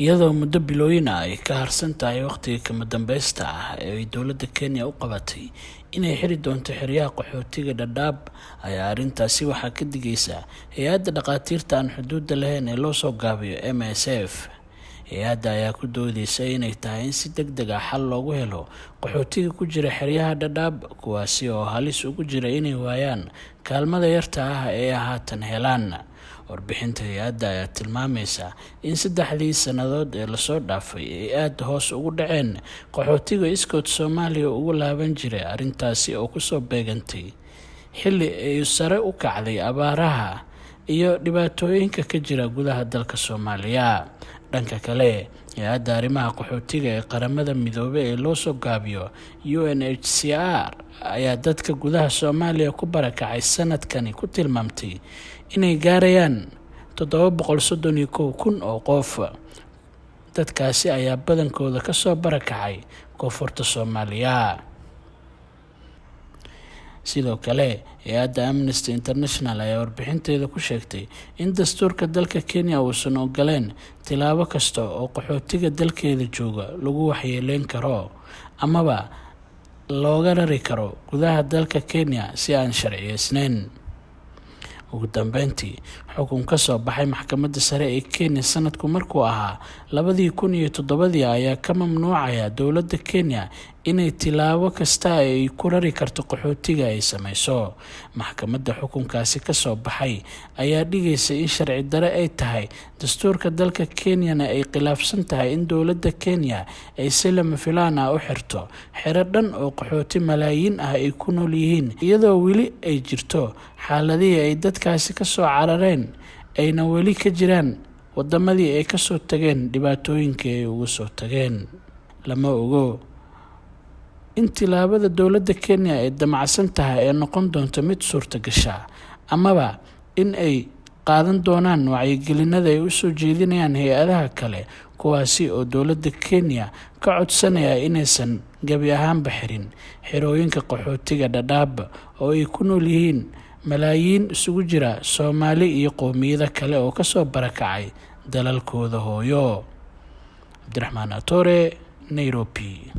iyadoo muddo bilooyin ah ay ka harsan tahay waqtiga kama dambaysta ah ee ay dowladda Kenya u qabatay inay xiri doonto xeryaha qaxootiga Dadaab ayaa arrintaasi waxaa ka digaysa hay'adda dhaqaatiirta aan xuduudda lahayn ee loo soo gaabiyo MSF. Hay'adda ayaa ku doodaysa inay tahay in si degdeg ah xal loogu helo qaxootiga ku jira xeryaha Dadaab kuwaasi oo halis ugu jira inay waayaan kaalmada yarta ah ee haatan helaan. Warbixinta hay'adda ayaa tilmaamaysa in 3 sannadood ee lasoo dhaafay ay aad hoos ugu dhaceen qaxootiga iskood Soomaaliya ugu laaban jiray, arrintaasi oo kusoo beegantay xilli ay sare u kacday abaaraha iyo dhibaatooyinka ka jira gudaha dalka Soomaaliya. Dhanka kale, hay'adda arrimaha qaxootiga ee qaramada midoobay ee loo soo gaabiyo UNHCR ayaa dadka gudaha Soomaaliya ku barakacay sanadkani ku tilmaamtay inay gaarayaan 731,000 oo qof. Dadkaasi ayaa badankooda ka soo barakacay koonfurta Soomaaliya. Sidoo kale, hay'adda Amnesty International ayaa warbixinteeda ku sheegtay in dastuurka dalka Kenya uusan ogoleen tilaabo kasta oo qaxootiga dalkeeda jooga lagu waxyeeleyn karo amaba looga rari karo gudaha dalka Kenya si aan sharciyeysnayn. Ugu dambeyntii, xukun ka soo baxay maxkamadda sare ee Kenya sanadku markuu ahaa 2007 ayaa ka mamnuucaya dowladda Kenya inay tilaabo kasta ay ku rari karto qaxootiga ay samayso. Maxkamadda xukunkaasi ka soo baxay ayaa dhigaysa in sharci darre ay tahay dastuurka dalka Kenyana ay khilaafsan tahay in dowladda Kenya ay si lama filaan ah u xirto xero dhan oo qaxooti malaayiin ah ay ku nool yihiin, iyadoo weli ay jirto xaaladihii ay dadkaasi ka soo carareen ayna weli ka jiraan wadamadii ay ka soo tageen dhibaatooyinkii ay uga soo tageen. Lama ogo in tilaabada dowladda Kenya ay damacsan tahay ay noqon doonto mid suurta gasha amaba in ay qaadan doonaan wacyigelinada ay u soo jeedinayaan hay'adaha kale kuwaasi oo dowladda Kenya ka codsanaya inaysan gabi ahaanba xirin xerooyinka qaxootiga Dadaab oo ay ku nool yihiin malaayiin isugu jira Soomaali iyo qowmiyado kale oo ka soo barakacay dalalkooda hooyo. Abdiraxmaan Atore, Nairobi.